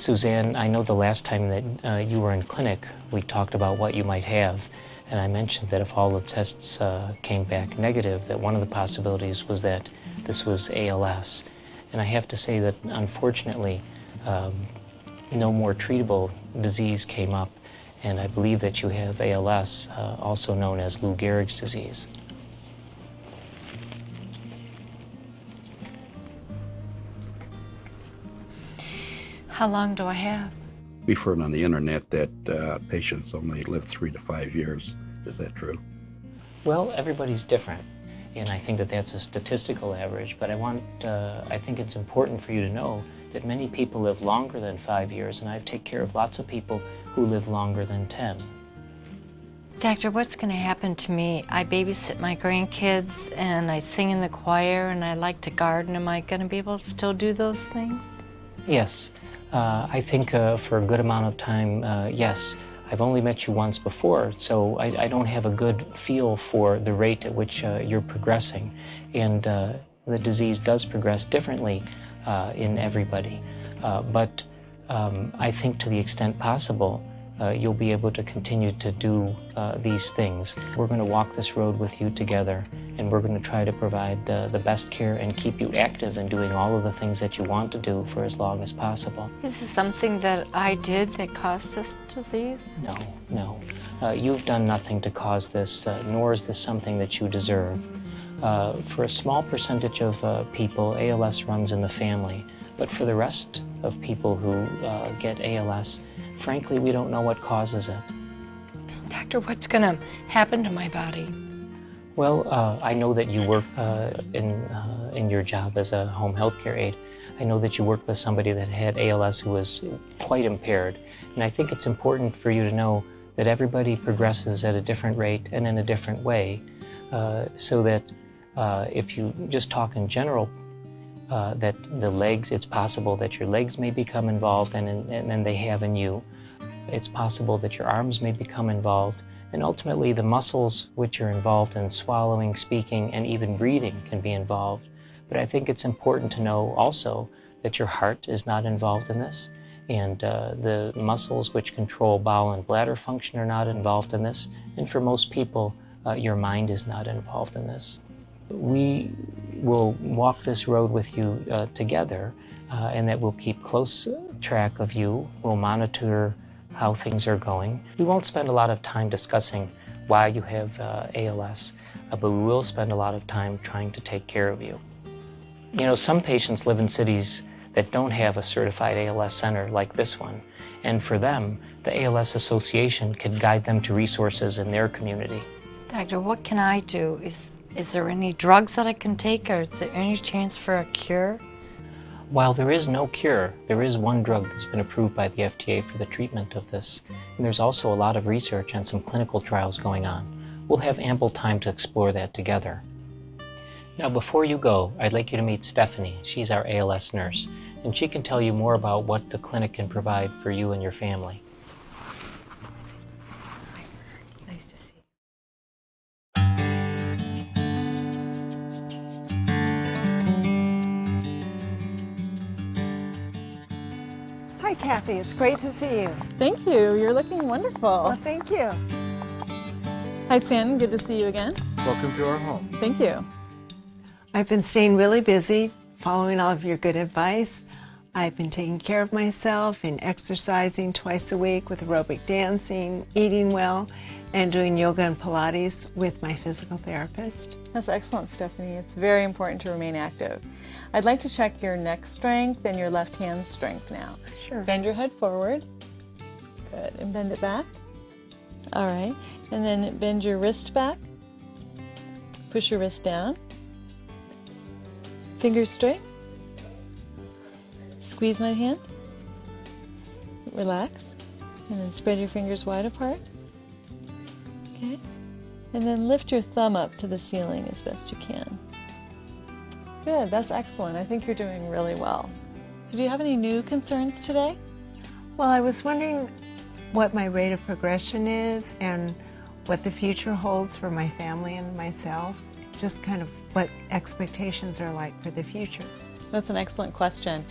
Suzanne, I know the last time that you were in clinic, we talked about what you might have, and I mentioned that if all the tests came back negative, that one of the possibilities was that this was ALS. And I have to say that, unfortunately, no more treatable disease came up, and I believe that you have ALS, also known as Lou Gehrig's disease. How long do I have? We've heard on the internet that patients only live 3 to 5 years. Is that true? Well, everybody's different, and I think that that's a statistical average, but I think it's important for you to know that many people live longer than 5 years, and I take care of lots of people who live longer than 10. Doctor, what's going to happen to me? I babysit my grandkids, and I sing in the choir, and I like to garden. Am I going to be able to still do those things? Yes. I think for a good amount of time, yes. I've only met you once before, so I don't have a good feel for the rate at which you're progressing. And the disease does progress differently in everybody. But I think to the extent possible, you'll be able to continue to do these things. We're going to walk this road with you together, and we're going to try to provide the best care and keep you active in doing all of the things that you want to do for as long as possible. Is this something that I did that caused this disease? No, no. You've done nothing to cause this, nor is this something that you deserve. For a small percentage of people, ALS runs in the family, but for the rest of people who get ALS, frankly, we don't know what causes it. Doctor, what's going to happen to my body? Well, I know that you work in your job as a home health care aide. I know that you work with somebody that had ALS who was quite impaired. And I think it's important for you to know that everybody progresses at a different rate and in a different way, so that if you just talk in general, that the legs, it's possible that your legs may become involved, and they have in you. It's possible that your arms may become involved, and ultimately the muscles which are involved in swallowing, speaking, and even breathing can be involved. But I think it's important to know also that your heart is not involved in this, and the muscles which control bowel and bladder function are not involved in this, and for most people, your mind is not involved in this. We will walk this road with you together, and that we'll keep close track of you. We'll monitor how things are going. We won't spend a lot of time discussing why you have ALS, but we will spend a lot of time trying to take care of you. You know, some patients live in cities that don't have a certified ALS center like this one, and for them, the ALS Association can guide them to resources in their community. Doctor, what can I do? Is there any drugs that I can take, or is there any chance for a cure? While there is no cure, there is one drug that's been approved by the FDA for the treatment of this. And there's also a lot of research and some clinical trials going on. We'll have ample time to explore that together. Now, before you go, I'd like you to meet Stephanie. She's our ALS nurse, and she can tell you more about what the clinic can provide for you and your family. Nice to see you. Hi, Kathy. It's great to see you. Thank you. You're looking wonderful. Well, thank you. Hi, Stanton. Good to see you again. Welcome to our home. Thank you. I've been staying really busy, following all of your good advice. I've been taking care of myself and exercising twice a week with aerobic dancing, eating well, and doing yoga and Pilates with my physical therapist. That's excellent, Stephanie. It's very important to remain active. I'd like to check your neck strength and your left hand strength now. Sure. Bend your head forward. Good. And bend it back. All right. And then bend your wrist back. Push your wrist down. Fingers straight. Squeeze my hand. Relax. And then spread your fingers wide apart. Okay. And then lift your thumb up to the ceiling as best you can. Good, that's excellent. I think you're doing really well. So do you have any new concerns today? Well, I was wondering what my rate of progression is and what the future holds for my family and myself. Just kind of what expectations are like for the future. That's an excellent question.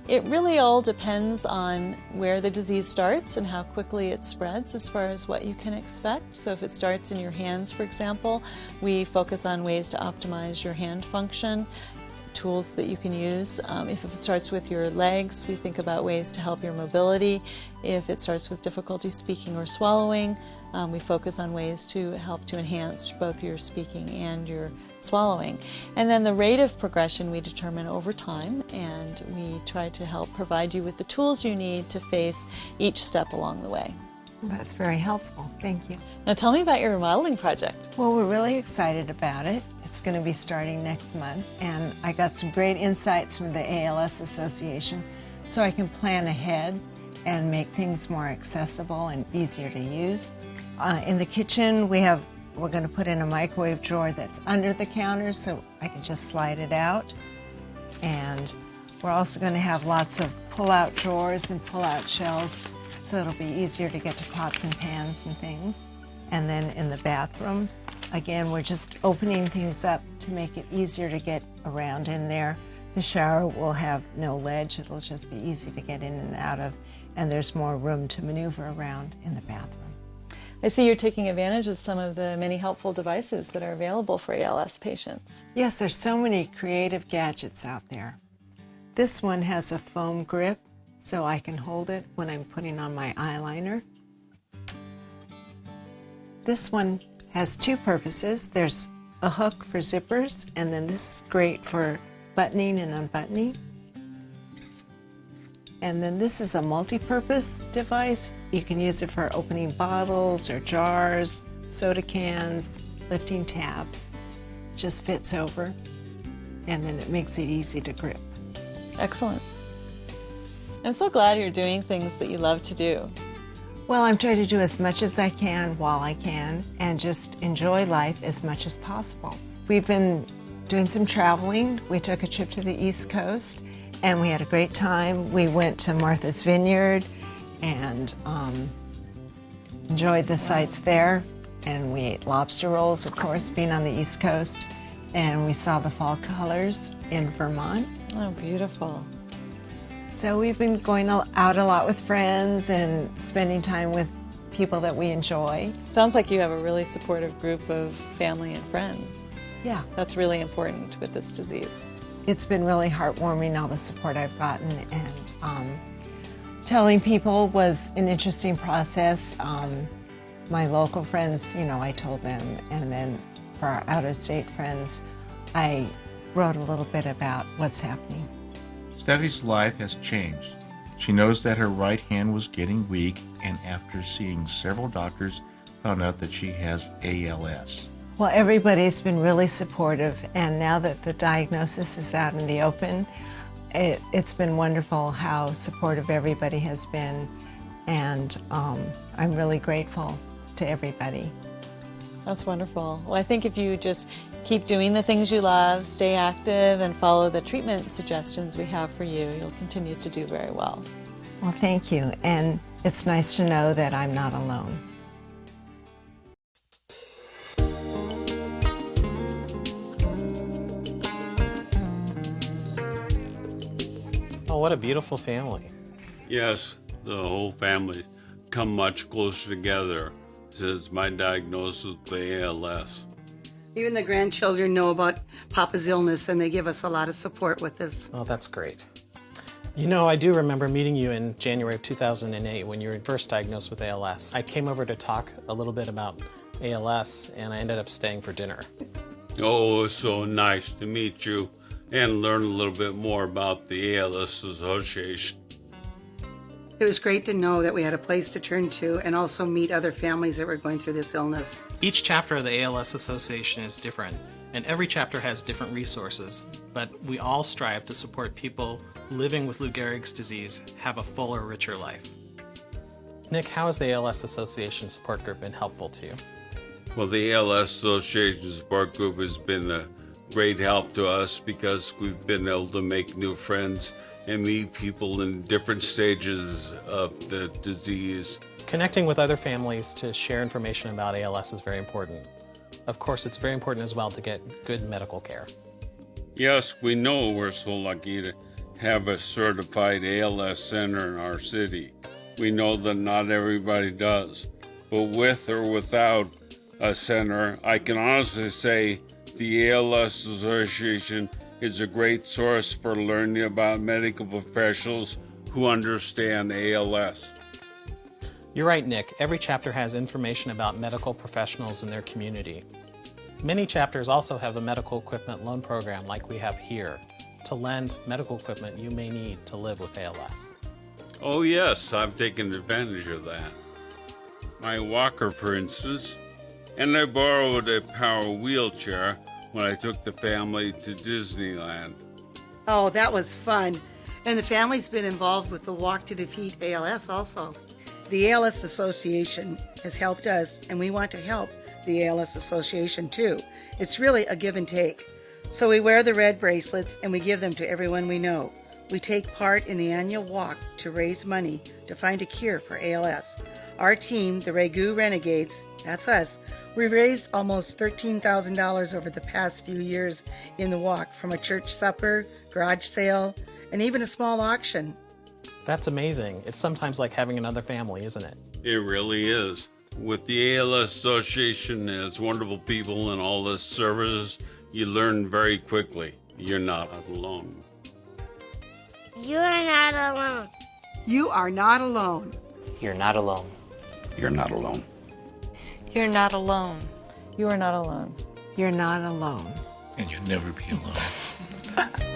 It really all depends on where the disease starts and how quickly it spreads as far as what you can expect. So if it starts in your hands, for example, we focus on ways to optimize your hand function, tools that you can use. If it starts with your legs, we think about ways to help your mobility. If it starts with difficulty speaking or swallowing, we focus on ways to help to enhance both your speaking and your swallowing. And then the rate of progression we determine over time, and we try to help provide you with the tools you need to face each step along the way. That's very helpful. Thank you. Now tell me about your remodeling project. Well, we're really excited about it. It's going to be starting next month, and I got some great insights from the ALS Association so I can plan ahead and make things more accessible and easier to use. In the kitchen, we're going to put in a microwave drawer that's under the counter so I can just slide it out. And we're also going to have lots of pull-out drawers and pull-out shelves so it'll be easier to get to pots and pans and things. And then in the bathroom, again, we're just opening things up to make it easier to get around in there. The shower will have no ledge. It'll just be easy to get in and out of, and there's more room to maneuver around in the bathroom. I see you're taking advantage of some of the many helpful devices that are available for ALS patients. Yes, there's so many creative gadgets out there. This one has a foam grip, so I can hold it when I'm putting on my eyeliner. This one has two purposes. There's a hook for zippers, and then this is great for buttoning and unbuttoning. And then this is a multi-purpose device. You can use it for opening bottles or jars, soda cans, lifting tabs. It just fits over, and then it makes it easy to grip. Excellent. I'm so glad you're doing things that you love to do. Well, I'm trying to do as much as I can while I can and just enjoy life as much as possible. We've been doing some traveling. We took a trip to the East Coast and we had a great time. We went to Martha's Vineyard and enjoyed the sights there. And we ate lobster rolls, of course, being on the East Coast. And we saw the fall colors in Vermont. Oh, beautiful. So we've been going out a lot with friends and spending time with people that we enjoy. Sounds like you have a really supportive group of family and friends. Yeah. That's really important with this disease. It's been really heartwarming, all the support I've gotten, and telling people was an interesting process. My local friends, I told them, and then for our out-of-state friends, I wrote a little bit about what's happening. Steffi's life has changed. She knows that her right hand was getting weak, and after seeing several doctors, found out that she has ALS. Well, everybody's been really supportive, and now that the diagnosis is out in the open, it's been wonderful how supportive everybody has been, and I'm really grateful to everybody. That's wonderful. Well, I think if you just keep doing the things you love, stay active, and follow the treatment suggestions we have for you, you'll continue to do very well. Well, thank you, and it's nice to know that I'm not alone. Oh, what a beautiful family. Yes, the whole family come much closer together since my diagnosis with ALS. Even the grandchildren know about Papa's illness, and they give us a lot of support with this. Oh, that's great. I do remember meeting you in January of 2008 when you were first diagnosed with ALS. I came over to talk a little bit about ALS, and I ended up staying for dinner. Oh, it was so nice to meet you and learn a little bit more about the ALS Association. It was great to know that we had a place to turn to and also meet other families that were going through this illness. Each chapter of the ALS Association is different, and every chapter has different resources, but we all strive to support people living with Lou Gehrig's disease have a fuller, richer life. Nick, how has the ALS Association support group been helpful to you? Well, the ALS Association support group has been a great help to us because we've been able to make new friends and meet people in different stages of the disease. Connecting with other families to share information about ALS is very important. Of course, it's very important as well to get good medical care. Yes, we know we're so lucky to have a certified ALS center in our city. We know that not everybody does. But with or without a center, I can honestly say the ALS Association is a great source for learning about medical professionals who understand ALS. You're right, Nick. Every chapter has information about medical professionals in their community. Many chapters also have a medical equipment loan program like we have here to lend medical equipment you may need to live with ALS. Oh yes, I've taken advantage of that. My walker, for instance, and I borrowed a power wheelchair when I took the family to Disneyland. Oh, that was fun. And the family's been involved with the Walk to Defeat ALS also. The ALS Association has helped us, and we want to help the ALS Association too. It's really a give and take. So we wear the red bracelets and we give them to everyone we know. We take part in the annual walk to raise money to find a cure for ALS. Our team, the Regu Renegades, that's us, we raised almost $13,000 over the past few years in the walk, from a church supper, garage sale, and even a small auction. That's amazing. It's sometimes like having another family, isn't it? It really is. With the ALS Association and its wonderful people and all the services, you learn very quickly. You're not alone. You are not alone. You are not alone. You're not alone. You're not alone. You're not alone. You are not alone. You're not alone. And you'll never be alone.